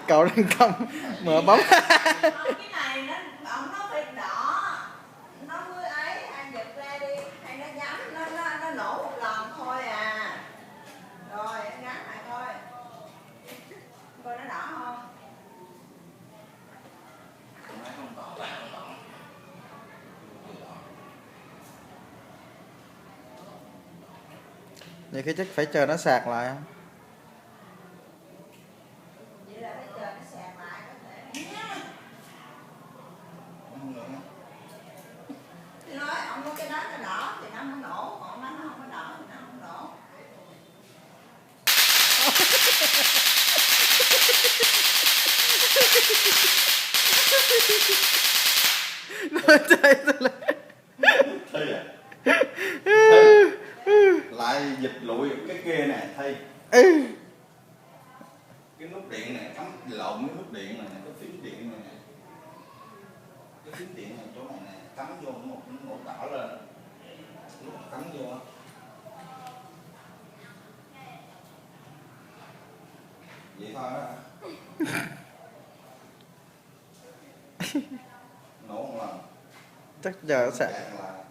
Cậu đang không mở bóng. Cái này nó phải đỏ, nó mới ấy, anh giật ra đi, hay nó nhắm, nó nổ một lần thôi à. Rồi anh gắn lại coi nó đỏ không. Vậy cái chắc phải chờ nó sạc lại. Vậy là phải chờ nó sạc lại có thể. Thì nói ông có cái đó nó đỏ thì nó không nổ, còn nó không có đỏ thì nó không nổ. Nói chơi là Thi à? Lại dịch lụi cái kia nè Thi. Cái nút điện này cắm lộn cái nút điện này, cái phím điện này nè. Cái phím điện này chỗ này nè, cắm vô một màu đỏ lên. Lúc cắm vô vậy thôi đó. Nổ một lần chắc giờ nó sạc. là